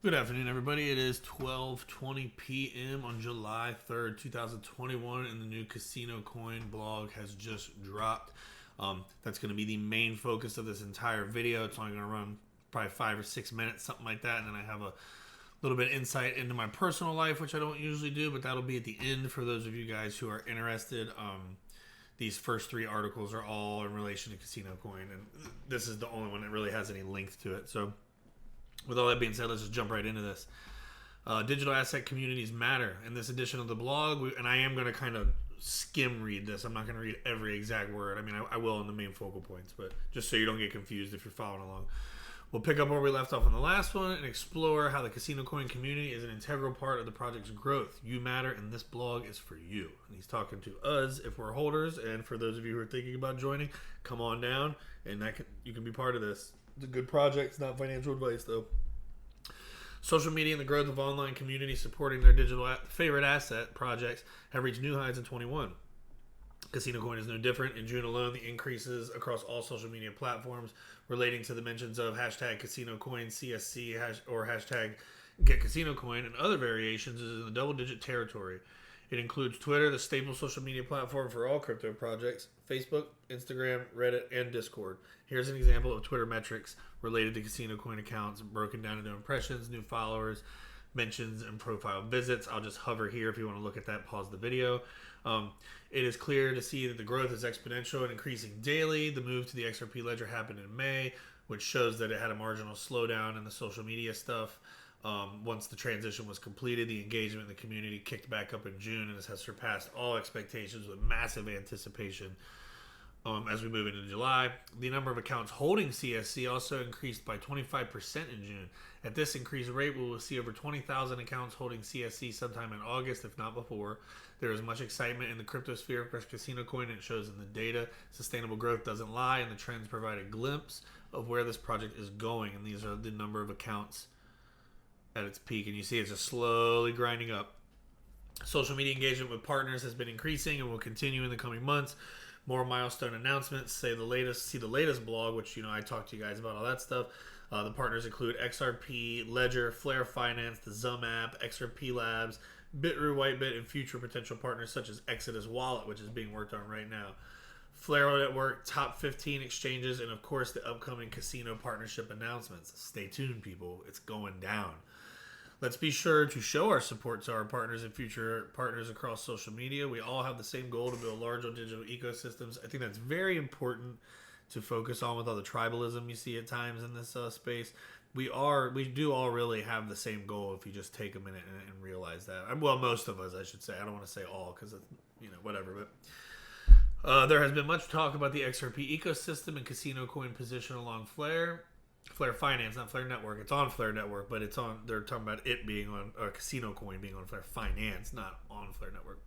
Good afternoon, everybody. It is 12:20 p.m. on July 3rd, 2021, and the new CasinoCoin blog has just dropped. That's going to be the main focus of this entire video. It's only going to run probably 5 or 6 minutes, something like that, and then I have a little bit of insight into my personal life, which I don't usually do, but that'll be at the end for those of you guys who are interested. These first three articles are all in relation to CasinoCoin, and this is the only one that really has any length to it. So with all that being said, let's just jump right into this. Digital asset communities matter. In this edition of the blog, and I am going to kind of skim read this. I'm not going to read every exact word. I mean, I will in the main focal points, but just so you don't get confused if you're following along. We'll pick up where we left off on the last one and explore how the CasinoCoin community is an integral part of the project's growth. You matter, and this blog is for you. And he's talking to us if we're holders, and for those of you who are thinking about joining, come on down, and you can be part of this. It's a good project. It's not financial advice, though. Social media and the growth of online communities supporting their digital favorite asset projects have reached new highs in 21. CasinoCoin is no different. In June alone, the increases across all social media platforms relating to the mentions of hashtag CasinoCoin, CSC, or hashtag GetCasinoCoin, and other variations is in the double-digit territory. It includes Twitter, the staple social media platform for all crypto projects, Facebook, Instagram, Reddit, and Discord. Here's an example of Twitter metrics related to CasinoCoin accounts broken down into impressions, new followers, mentions, and profile visits. I'll just hover here if you want to look at that. Pause the video. It is clear to see that the growth is exponential and increasing daily. The move to the XRP ledger happened in May, which shows that it had a marginal slowdown in the social media stuff. Once the transition was completed, the engagement in the community kicked back up in June and has surpassed all expectations with massive anticipation. As we move into July, the number of accounts holding CSC also increased by 25% in June. At this increased rate, we will see over 20,000 accounts holding CSC sometime in August, if not before. There is much excitement in the crypto sphere for CasinoCoin, and it shows in the data. Sustainable growth doesn't lie, and the trends provide a glimpse of where this project is going. And these are the number of accounts at its peak, and you see it's just slowly grinding up. Social media engagement with partners has been increasing and will continue in the coming months. More milestone announcements. See the latest blog, which I talked to you guys about all that stuff. The partners include XRP, Ledger, Flare Finance, the xApp, XRP Labs, Bitrue, Whitebit, and future potential partners such as Exodus Wallet, which is being worked on right now. Flare Network, top 15 exchanges, and of course the upcoming casino partnership announcements. Stay tuned, people. It's going down. Let's be sure to show our support to our partners and future partners across social media. We all have the same goal to build larger digital ecosystems. I think that's very important to focus on with all the tribalism you see at times in this space. We do all really have the same goal if you just take a minute and realize that. Well, most of us, I should say. I don't want to say all because, whatever. But there has been much talk about the XRP ecosystem and CasinoCoin position along Flare Finance, not Flare Network. It's on Flare Network, but they're talking about it being on, or CasinoCoin being on Flare Finance, not on Flare Network.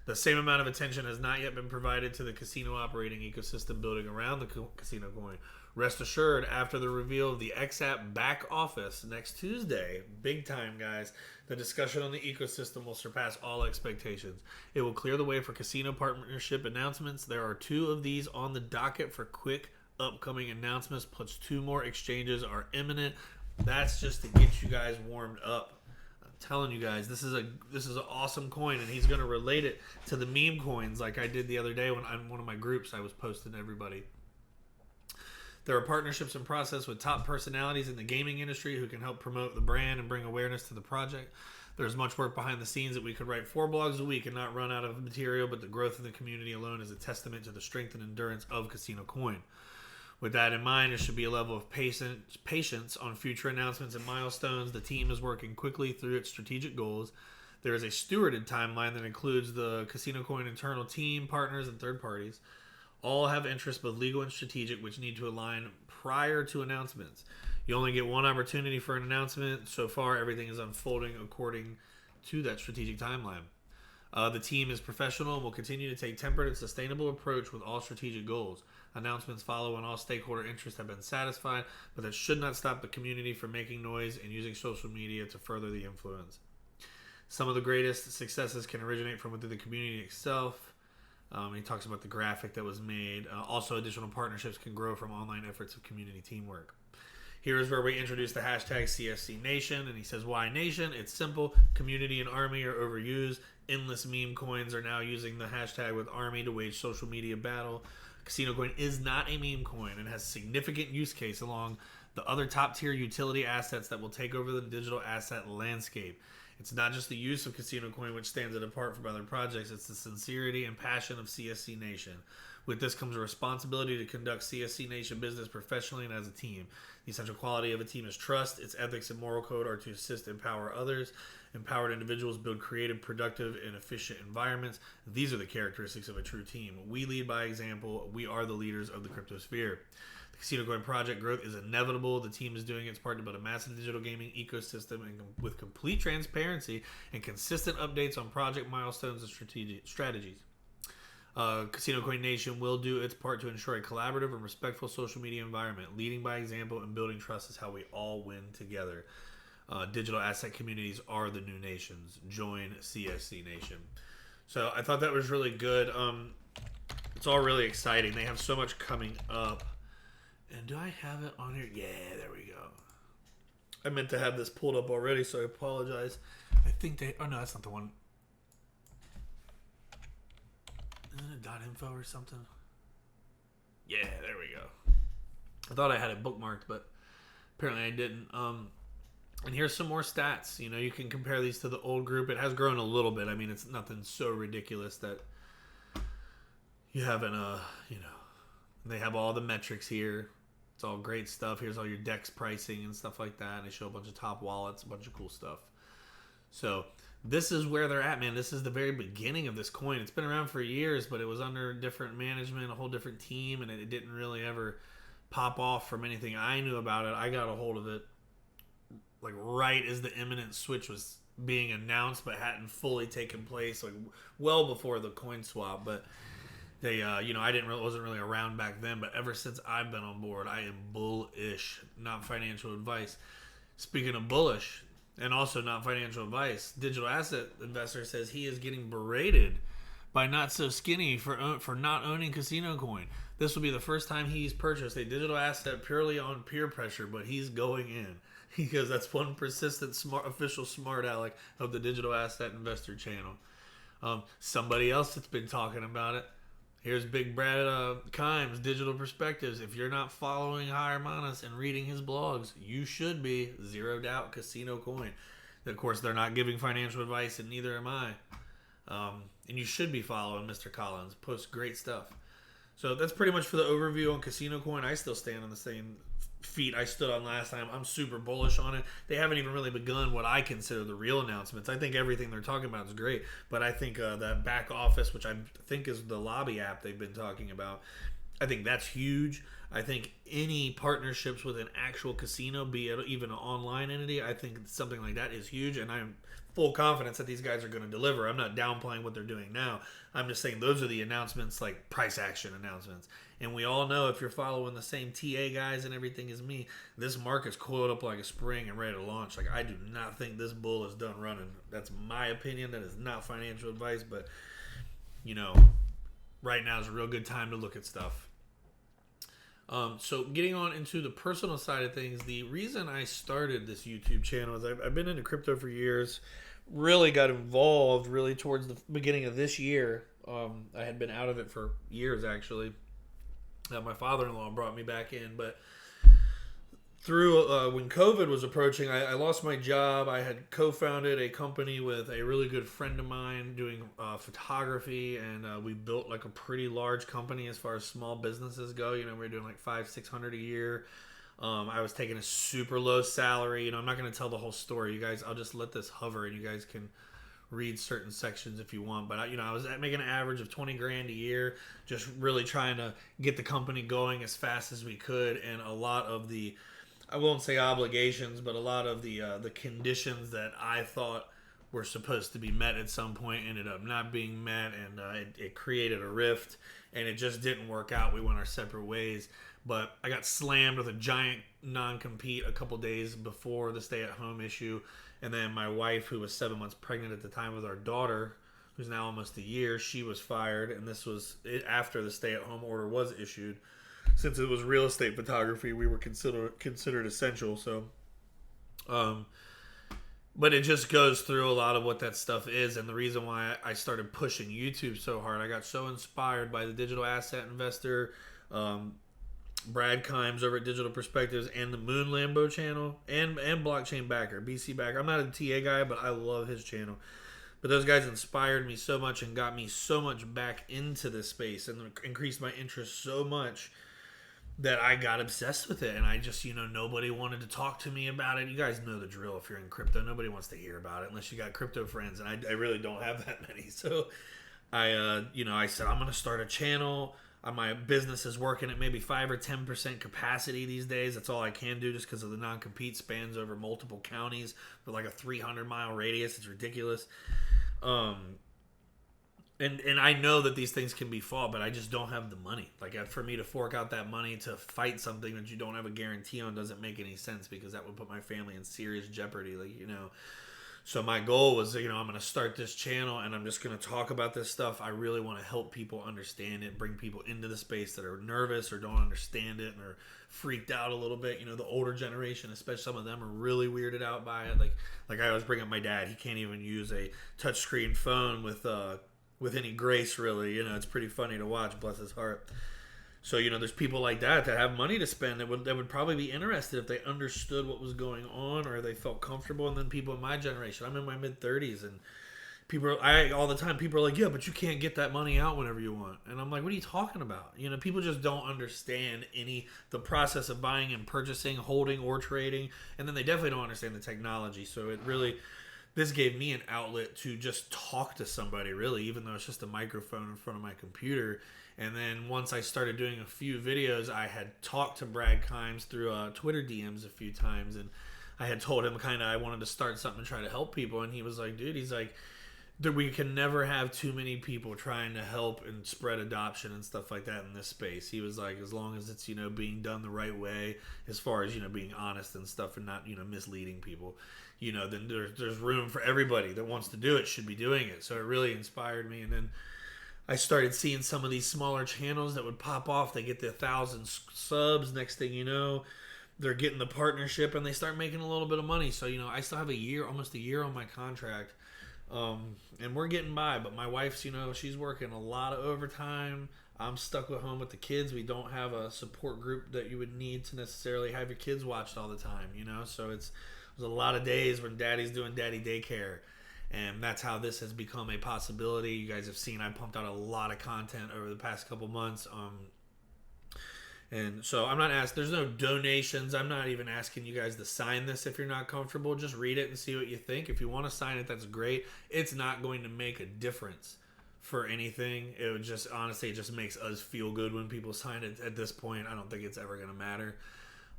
The same amount of attention has not yet been provided to the casino operating ecosystem building around the CasinoCoin. Rest assured, after the reveal of the xApp back office next Tuesday, big time, guys, the discussion on the ecosystem will surpass all expectations. It will clear the way for casino partnership announcements. There are 2 of these on the docket for quick upcoming announcements, plus 2 more exchanges are imminent. That's just to get you guys warmed up. I'm telling you guys, this is an awesome coin, and he's going to relate it to the meme coins like I did the other day when on one of my groups I was posting to everybody. There are partnerships in process with top personalities in the gaming industry who can help promote the brand and bring awareness to the project. There's much work behind the scenes that we could write 4 blogs a week and not run out of material, but the growth of the community alone is a testament to the strength and endurance of CasinoCoin. With that in mind, there should be a level of patience on future announcements and milestones. The team is working quickly through its strategic goals. There is a stewarded timeline that includes the CasinoCoin internal team, partners, and third parties. All have interests, both legal and strategic, which need to align prior to announcements. You only get one opportunity for an announcement. So far, everything is unfolding according to that strategic timeline. The team is professional and will continue to take tempered and sustainable approach with all strategic goals. Announcements follow when all stakeholder interests have been satisfied, but that should not stop the community from making noise and using social media to further the influence. Some of the greatest successes can originate from within the community itself. He talks about the graphic that was made. Also, additional partnerships can grow from online efforts of community teamwork. Here is where we introduce the hashtag CSC Nation, and he says, why Nation? It's simple. Community and Army are overused. Endless meme coins are now using the hashtag with Army to wage social media battle. CasinoCoin is not a meme coin and has significant use case along the other top tier utility assets that will take over the digital asset landscape. It's not just the use of CasinoCoin which stands it apart from other projects, it's the sincerity and passion of CSC Nation. With this comes a responsibility to conduct CSC Nation business professionally and as a team. The essential quality of a team is trust. Its ethics and moral code are to assist and empower others. Empowered individuals build creative, productive, and efficient environments. These are the characteristics of a true team. We lead by example. We are the leaders of the crypto sphere. The CasinoCoin project growth is inevitable. The team is doing its part to build a massive digital gaming ecosystem and with complete transparency and consistent updates on project milestones and strategies. CasinoCoin Nation will do its part to ensure a collaborative and respectful social media environment. Leading by example and building trust is how we all win together. Digital asset communities are the new nations. Join CSC Nation. So I thought that was really good. It's all really exciting. They have so much coming up. And do I have it on here? Yeah, there we go. I meant to have this pulled up already, so I apologize. I think they... Oh, no, that's not the one. Isn't it .info or something? Yeah, there we go. I thought I had it bookmarked, but apparently I didn't. And here's some more stats. You know, you can compare these to the old group. It has grown a little bit. I mean, it's nothing so ridiculous that you haven't, you know, they have all the metrics here. It's all great stuff. Here's all your DEX pricing and stuff like that. And they show a bunch of top wallets, a bunch of cool stuff. So this is where they're at, man. This is the very beginning of this coin. It's been around for years, but it was under different management, a whole different team, and it didn't really ever pop off from anything I knew about it. I got a hold of it like right as the imminent switch was being announced, but hadn't fully taken place, like well before the coin swap. But they, you know, wasn't really around back then. But ever since I've been on board, I am bullish. Not financial advice. Speaking of bullish, and also not financial advice, digital asset investor says he is getting berated by Not So Skinny for not owning CasinoCoin. This will be the first time he's purchased a digital asset purely on peer pressure, but he's going in because that's one persistent official smart aleck of the digital asset investor channel. Somebody else that's been talking about it. Here's Big Brad Kimes, Digital Perspectives. If you're not following Manas and reading his blogs, you should be. Zero doubt, CasinoCoin. Of course, they're not giving financial advice, and neither am I. And you should be following Mr. Collins. Posts great stuff. So that's pretty much for the overview on CasinoCoin. I still stand on the same feet I stood on last time. I'm super bullish on it. They haven't even really begun what I consider the real announcements. I think everything they're talking about is great, but I think that back office, which I think is the lobby app they've been talking about, I think that's huge. I think any partnerships with an actual casino, be it even an online entity, I think something like that is huge, and I'm full confidence that these guys are going to deliver. I'm not downplaying what they're doing now. I'm just saying those are the announcements, like price action announcements. And we all know, if you're following the same TA guys and everything as me, this market's coiled up like a spring and ready to launch. Like, I do not think this bull is done running. That's my opinion. That is not financial advice, but, you know, right now is a real good time to look at stuff. So getting on into the personal side of things, the reason I started this YouTube channel is I've been into crypto for years, really got involved really towards the beginning of this year. I had been out of it for years, actually. My father-in-law brought me back in, but through when COVID was approaching, I lost my job. I had co-founded a company with a really good friend of mine doing photography, and we built like a pretty large company as far as small businesses go. You know, we were doing like $500-600 a year. I was taking a super low salary. You know, I'm not going to tell the whole story. You guys, I'll just let this hover, and you guys can read certain sections if you want. But I was making an average of $20,000 a year, just really trying to get the company going as fast as we could, and a lot of the, I won't say obligations, but a lot of the conditions that I thought were supposed to be met at some point ended up not being met, and it created a rift, and it just didn't work out. We went our separate ways. But I got slammed with a giant non-compete a couple days before the stay-at-home issue, and then my wife, who was 7 months pregnant at the time with our daughter, who's now almost a year, she was fired, and this was after the stay-at-home order was issued. since it was real estate photography, we were considered essential. So, but it just goes through a lot of what that stuff is, and the reason why I started pushing YouTube so hard. I got so inspired by the digital asset investor, Brad Kimes over at Digital Perspectives, and the Moon Lambo channel, and Blockchain Backer, BC Backer. I'm not a TA guy, but I love his channel. But those guys inspired me so much and got me so much back into this space and increased my interest so much that I got obsessed with it. And I just, nobody wanted to talk to me about it. You guys know the drill. If you're in crypto, nobody wants to hear about it unless you got crypto friends. And I really don't have that many. So I said, I'm going to start a channel. My business is working at maybe 5 or 10% capacity these days. That's all I can do just because of the non-compete spans over multiple counties with like a 300-mile radius. It's ridiculous. And I know that these things can be fought, but I just don't have the money. Like, for me to fork out that money to fight something that you don't have a guarantee on doesn't make any sense, because that would put my family in serious jeopardy. So my goal was, I'm going to start this channel and I'm just going to talk about this stuff. I really want to help people understand it, bring people into the space that are nervous or don't understand it and are freaked out a little bit. The older generation, especially some of them, are really weirded out by it. Like I always bring up my dad. He can't even use a touchscreen phone with any grace, really. It's pretty funny to watch, bless his heart. So, there's people like that have money to spend that would probably be interested if they understood what was going on or they felt comfortable. And then people in my generation, I'm in my mid-30s, and all the time, people are like, yeah, but you can't get that money out whenever you want. And I'm like, what are you talking about? People just don't understand the process of buying and purchasing, holding or trading. And then they definitely don't understand the technology. So this gave me an outlet to just talk to somebody, really, even though it's just a microphone in front of my computer. And then once I started doing a few videos, I had talked to Brad Kimes through Twitter DMs a few times, and I had told him I wanted to start something to try to help people. And he was like, dude, we can never have too many people trying to help and spread adoption and stuff like that in this space. He was like, as long as it's, being done the right way, as far as, being honest and stuff and not, misleading people, then there's room for everybody that wants to do it should be doing it. So it really inspired me. And then I started seeing some of these smaller channels that would pop off. They get the 1,000 subs. Next thing you know, they're getting the partnership and they start making a little bit of money. So, I still have almost a year on my contract. And we're getting by, but my wife's, she's working a lot of overtime. I'm stuck at home with the kids. We don't have a support group that you would need to necessarily have your kids watched all the time, so there's a lot of days when daddy's doing daddy daycare. And that's how this has become a possibility. You guys have seen I pumped out a lot of content over the past couple months. And so I'm not asking, there's no donations. I'm not even asking you guys to sign this if you're not comfortable. Just read it and see what you think. If you want to sign it, that's great. It's not going to make a difference for anything. It would just, honestly, it just makes us feel good when people sign it at this point. I don't think it's ever going to matter.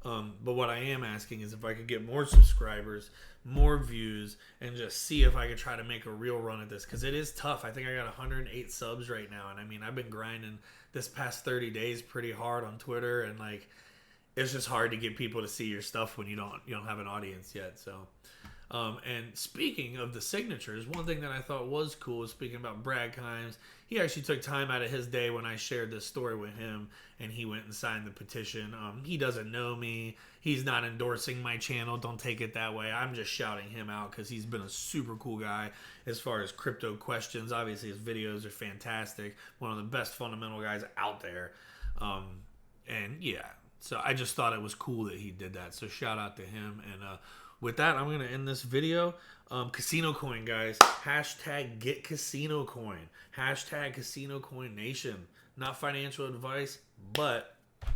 But what I am asking is if I could get more subscribers, more views, and just see if I could try to make a real run at this, because it is tough. I think I got 108 subs right now, and I've been grinding this past 30 days pretty hard on Twitter, and it's just hard to get people to see your stuff when you don't have an audience yet. So and speaking of the signatures, one thing that I thought was cool is, speaking about Brad Kimes, he actually took time out of his day when I shared this story with him, and he went and signed the petition. He doesn't know me. He's not endorsing my channel. Don't take it that way. I'm just shouting him out because he's been a super cool guy as far as crypto questions. Obviously, his videos are fantastic. One of the best fundamental guys out there. And yeah, so I just thought it was cool that he did that. So shout out to him. And with that, I'm going to end this video. CasinoCoin, guys. Hashtag get CasinoCoin. Hashtag CasinoCoin Nation. Not financial advice, but